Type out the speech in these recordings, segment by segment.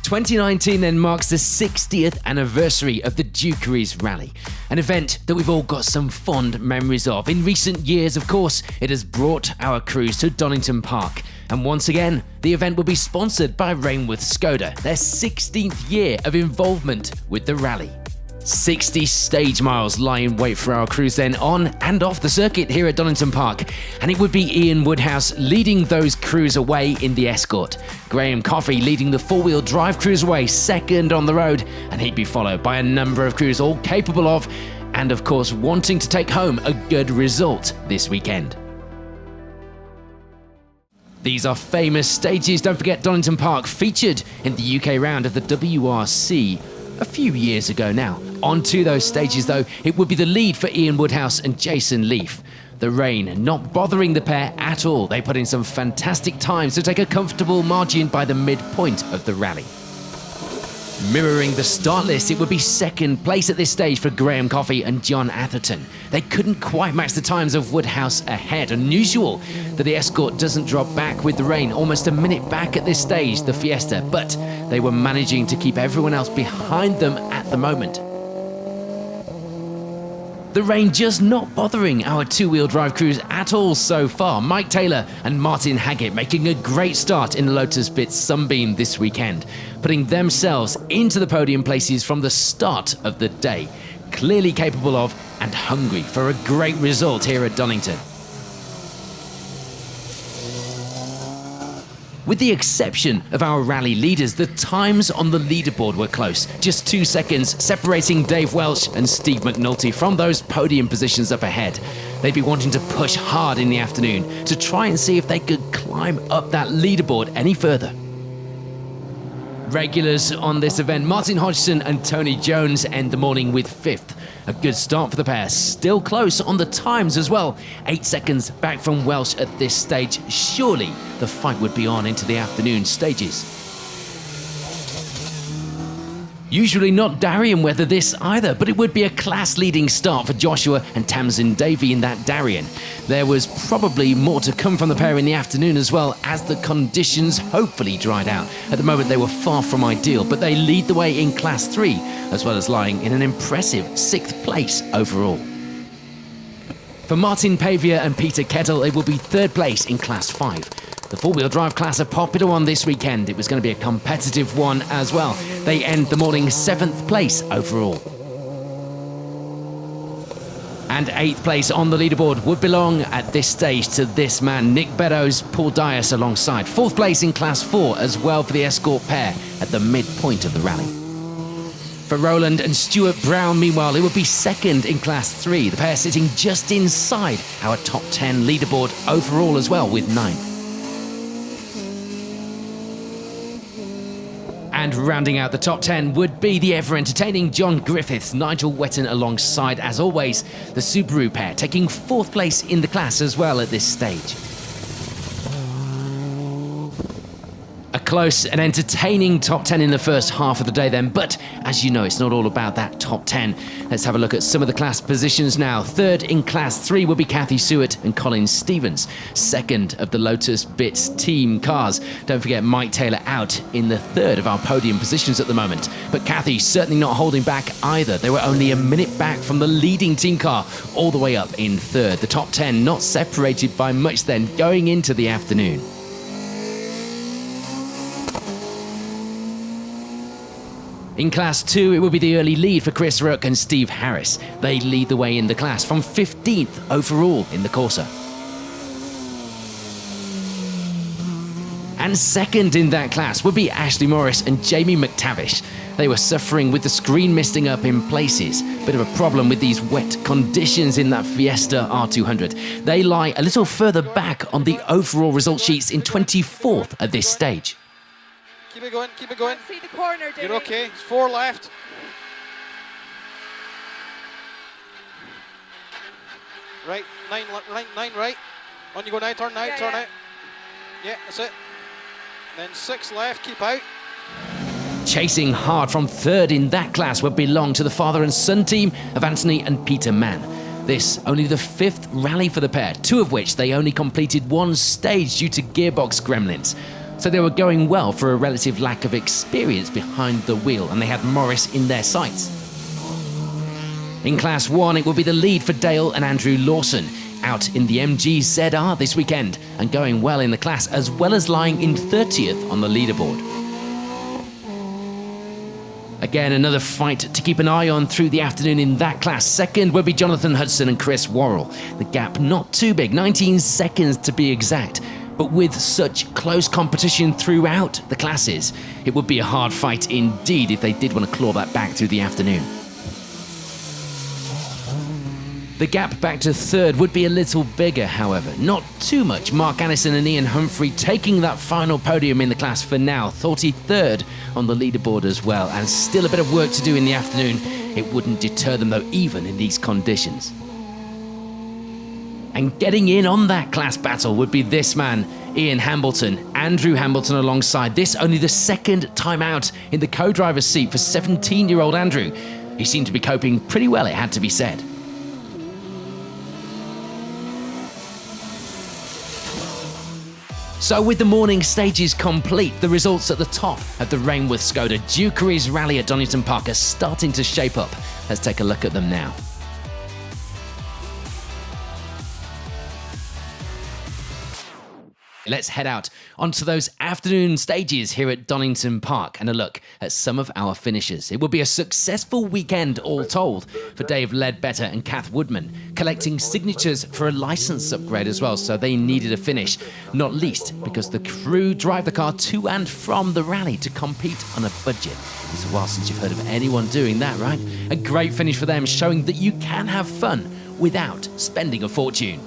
2019 then marks the 60th anniversary of the Dukeries Rally, an event that we've all got some fond memories of. In recent years, of course, it has brought our crews to Donington Park. And once again, the event will be sponsored by Rainworth Skoda, their 16th year of involvement with the rally. 60 stage miles lie in wait for our crews then on and off the circuit here at Donington Park, and it would be Ian Woodhouse leading those crews away in the escort. Graham Coffey leading the four-wheel drive crews away second on the road, and he'd be followed by a number of crews all capable of, and of course wanting to take home a good result this weekend. These are famous stages. Don't forget Donington Park featured in the UK round of the WRC a few years ago now. Onto those stages though, it would be the lead for Ian Woodhouse and Jason Leaf. The rain not bothering the pair at all. They put in some fantastic times to take a comfortable margin by the midpoint of the rally. Mirroring the start list, it would be second place at this stage for Graham Coffey and John Atherton. They couldn't quite match the times of Woodhouse ahead. Unusual that the escort doesn't drop back with the rain, almost a minute back at this stage, the Fiesta, but they were managing to keep everyone else behind them at the moment. The rain just not bothering our two-wheel drive crews at all so far. Mike Taylor and Martin Haggett making a great start in the Lotus Bits Sunbeam this weekend, putting themselves into the podium places from the start of the day, clearly capable of and hungry for a great result here at Donington. With the exception of our rally leaders, the times on the leaderboard were close. Just 2 seconds separating Dave Welch and Steve McNulty from those podium positions up ahead. They'd be wanting to push hard in the afternoon to try and see if they could climb up that leaderboard any further. Regulars on this event, Martin Hodgson and Tony Jones end the morning with 5th. A good start for the pair, still close on the times as well. 8 seconds back from Welsh at this stage. Surely the fight would be on into the afternoon stages. Usually not Darien weather this either, but it would be a class-leading start for Joshua and Tamsin Davey in that Darien. There was probably more to come from the pair in the afternoon as well, as the conditions hopefully dried out. At the moment they were far from ideal, but they lead the way in Class 3, as well as lying in an impressive 6th place overall. For Martin Pavia and Peter Kettle, it will be 3rd place in Class 5. The four-wheel drive class are popular one this weekend. It was going to be a competitive one as well. They end the morning 7th place overall. And 8th place on the leaderboard would belong at this stage to this man, Nick Beddoes, Paul Dias alongside. 4th place in Class 4 as well for the escort pair at the midpoint of the rally. For Roland and Stuart Brown, meanwhile, it would be 2nd in Class 3. The pair sitting just inside our top 10 leaderboard overall as well with 9th. And rounding out the top 10 would be the ever-entertaining John Griffiths, Nigel Wetton alongside, as always, the Subaru pair, taking 4th place in the class as well at this stage. A close and entertaining top 10 in the first half of the day then, but as you know, it's not all about that top 10. Let's have a look at some of the class positions now. 3rd in Class 3 will be Kathy Seward and Colin Stevens. 2nd of the Lotus Bits team cars. Don't forget Mike Taylor out in the 3rd of our podium positions at the moment. But Kathy certainly not holding back either. They were only a minute back from the leading team car, all the way up in 3rd. The top 10 not separated by much then going into the afternoon. In Class 2, it will be the early lead for Chris Rook and Steve Harris. They lead the way in the class from 15th overall in the Corsa. And 2nd in that class would be Ashley Morris and Jamie McTavish. They were suffering with the screen misting up in places. Bit of a problem with these wet conditions in that Fiesta R200. They lie a little further back on the overall result sheets in 24th at this stage. Keep it going, keep it going. See the corner, Davey. You're okay, it's 4 left. Right, 9 right. On you go now, turn out, turn out. Yeah, that's it. Then 6 left, keep out. Chasing hard from 3rd in that class would belong to the father and son team of Anthony and Peter Mann. This only the 5th rally for the pair, 2 of which they only completed 1 stage due to gearbox gremlins. So they were going well for a relative lack of experience behind the wheel, and they had Morris in their sights. In Class 1, it will be the lead for Dale and Andrew Lawson, out in the MG ZR this weekend, and going well in the class, as well as lying in 30th on the leaderboard. Again, another fight to keep an eye on through the afternoon in that class. Second will be Jonathan Hudson and Chris Worrell. The gap not too big, 19 seconds to be exact. But with such close competition throughout the classes, it would be a hard fight indeed if they did want to claw that back through the afternoon. The gap back to third would be a little bigger, however. Not too much. Mark Annison and Ian Humphrey taking that final podium in the class for now. 33rd on the leaderboard as well, and still a bit of work to do in the afternoon. It wouldn't deter them though, even in these conditions. And getting in on that class battle would be this man, Ian Hambleton, Andrew Hambleton alongside. This only the second time out in the co-driver's seat for 17-year-old Andrew. He seemed to be coping pretty well, it had to be said. So with the morning stages complete, the results at the top of the Rainworth Skoda Dukeries rally at Donington Park are starting to shape up. Let's take a look at them now. Let's head out onto those afternoon stages here at Donington Park and a look at some of our finishers. It will be a successful weekend all told for Dave Ledbetter and Kath Woodman, collecting signatures for a licence upgrade as well, so they needed a finish, not least because the crew drive the car to and from the rally to compete on a budget. It's a while since you've heard of anyone doing that, right? A great finish for them, showing that you can have fun without spending a fortune.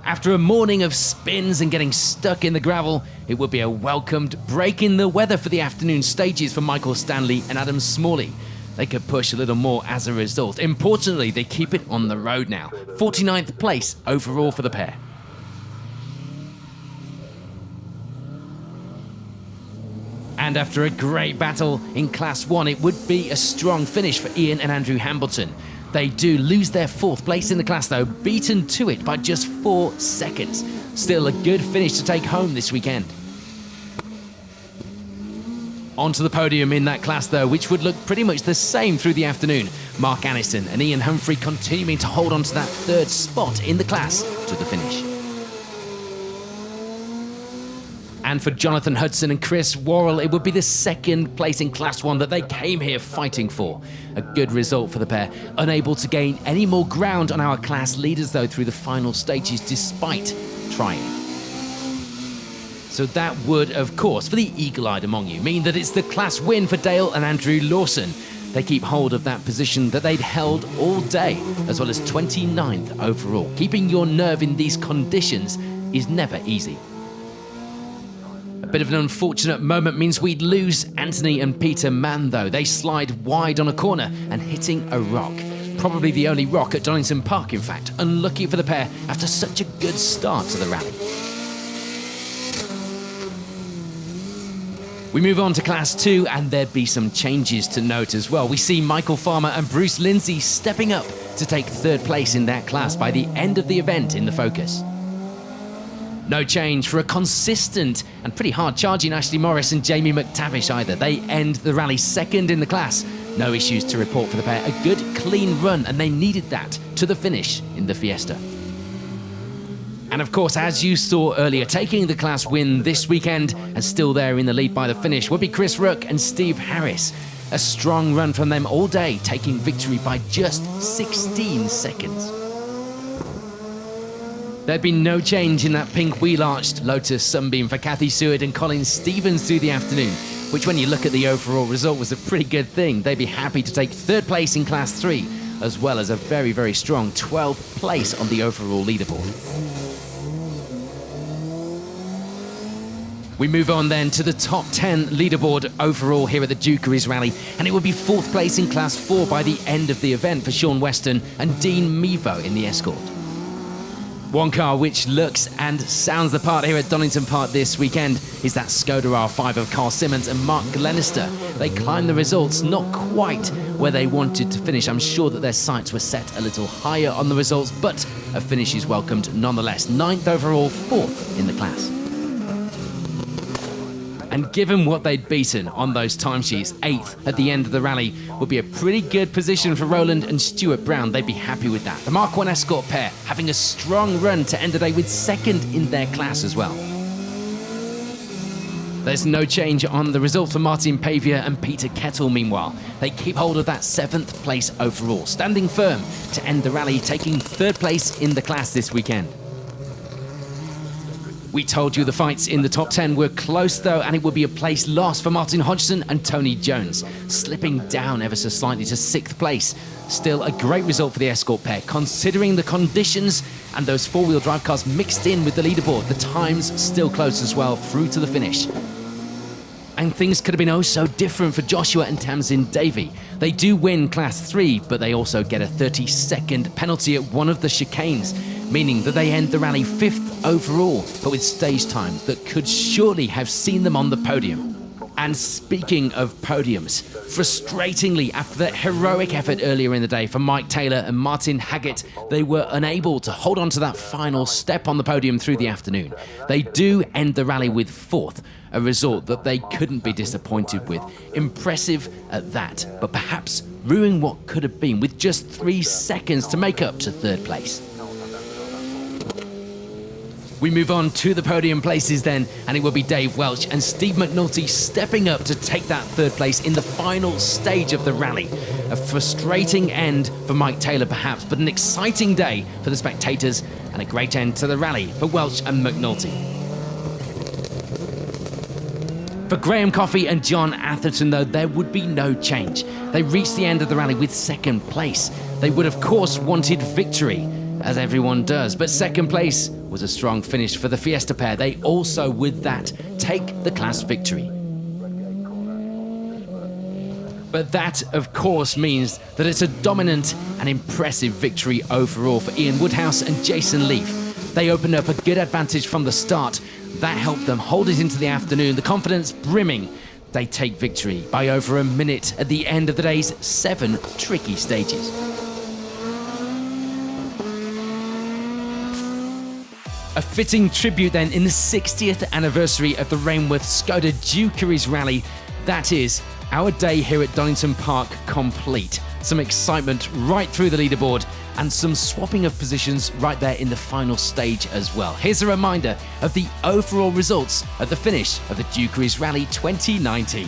After a morning of spins and getting stuck in the gravel, it would be a welcomed break in the weather for the afternoon stages for Michael Stanley and Adam Smalley. They could push a little more as a result. Importantly, they keep it on the road now. 49th place overall for the pair. And after a great battle in Class 1, it would be a strong finish for Ian and Andrew Hambleton. They do lose their 4th place in the class though, beaten to it by just 4 seconds. Still a good finish to take home this weekend. Onto the podium in that class though, which would look pretty much the same through the afternoon. Mark Annison and Ian Humphrey continuing to hold on to that 3rd spot in the class to the finish. And for Jonathan Hudson and Chris Worrell, it would be the 2nd place in Class 1 that they came here fighting for. A good result for the pair, unable to gain any more ground on our class leaders though through the final stages despite trying. So that would, of course, for the eagle-eyed among you, mean that it's the class win for Dale and Andrew Lawson. They keep hold of that position that they'd held all day, as well as 29th overall. Keeping your nerve in these conditions is never easy. A bit of an unfortunate moment means we'd lose Anthony and Peter Mann though. They slide wide on a corner and hitting a rock. Probably the only rock at Donington Park, in fact. Unlucky for the pair after such a good start to the rally. We move on to Class 2 and there'd be some changes to note as well. We see Michael Farmer and Bruce Lindsay stepping up to take 3rd place in that class by the end of the event in the Focus. No change for a consistent and pretty hard-charging Ashley Morris and Jamie McTavish either. They end the rally 2nd in the class. No issues to report for the pair. A good, clean run, and they needed that to the finish in the Fiesta. And of course, as you saw earlier, taking the class win this weekend and still there in the lead by the finish would be Chris Rook and Steve Harris. A strong run from them all day, taking victory by just 16 seconds. There'd been no change in that pink wheel-arched Lotus Sunbeam for Kathy Seward and Colin Stevens through the afternoon, which when you look at the overall result was a pretty good thing. They'd be happy to take 3rd place in Class 3, as well as a very, very strong 12th place on the overall leaderboard. We move on then to the top 10 leaderboard overall here at the Dukeries Rally, and it would be 4th place in Class 4 by the end of the event for Sean Weston and Dean Mevo in the Escort. One car which looks and sounds the part here at Donington Park this weekend is that Skoda R5 of Carl Simmons and Mark Glenister. They climbed the results not quite where they wanted to finish. I'm sure that their sights were set a little higher on the results, but a finish is welcomed nonetheless. 9th overall, 4th in the class. And given what they'd beaten on those timesheets, 8th at the end of the rally would be a pretty good position for Roland and Stuart Brown. They'd be happy with that. The Mark 1 Escort pair having a strong run to end the day with 2nd in their class as well. There's no change on the result for Martin Pavia and Peter Kettle meanwhile. They keep hold of that 7th place overall, standing firm to end the rally, taking 3rd place in the class this weekend. We told you the fights in the top 10 were close though, and it would be a place lost for Martin Hodgson and Tony Jones, slipping down ever so slightly to 6th place. Still a great result for the Escort pair, considering the conditions and those 4-wheel drive cars mixed in with the leaderboard. The times still close as well through to the finish. And things could have been oh so different for Joshua and Tamsin Davey. They do win Class 3, but they also get a 30-second penalty at one of the chicanes, meaning that they end the rally 5th overall, but with stage times that could surely have seen them on the podium. And speaking of podiums, frustratingly, after that heroic effort earlier in the day for Mike Taylor and Martin Haggett, they were unable to hold on to that final step on the podium through the afternoon. They do end the rally with 4th, a result that they couldn't be disappointed with. Impressive at that, but perhaps ruining what could have been with just 3 seconds to make up to 3rd place. We move on to the podium places then, and it will be Dave Welch and Steve McNulty stepping up to take that 3rd place in the final stage of the rally. A frustrating end for Mike Taylor perhaps, but an exciting day for the spectators and a great end to the rally for Welch and McNulty. For Graham Coffey and John Atherton, though, there would be no change. They reached the end of the rally with 2nd place. They would, of course, wanted victory, as everyone does, but 2nd place was a strong finish for the Fiesta pair. They also, with that, take the class victory. But that, of course, means that it's a dominant and impressive victory overall for Ian Woodhouse and Jason Leaf. They opened up a good advantage from the start. That helped them hold it into the afternoon, the confidence brimming. They take victory by over a minute at the end of the day's 7 tricky stages. A fitting tribute then in the 60th anniversary of the Rainworth Skoda Dukeries rally. That is our day here at Donington Park complete. Some excitement right through the leaderboard and some swapping of positions right there in the final stage as well. Here's a reminder of the overall results at the finish of the Dukeries Rally 2019.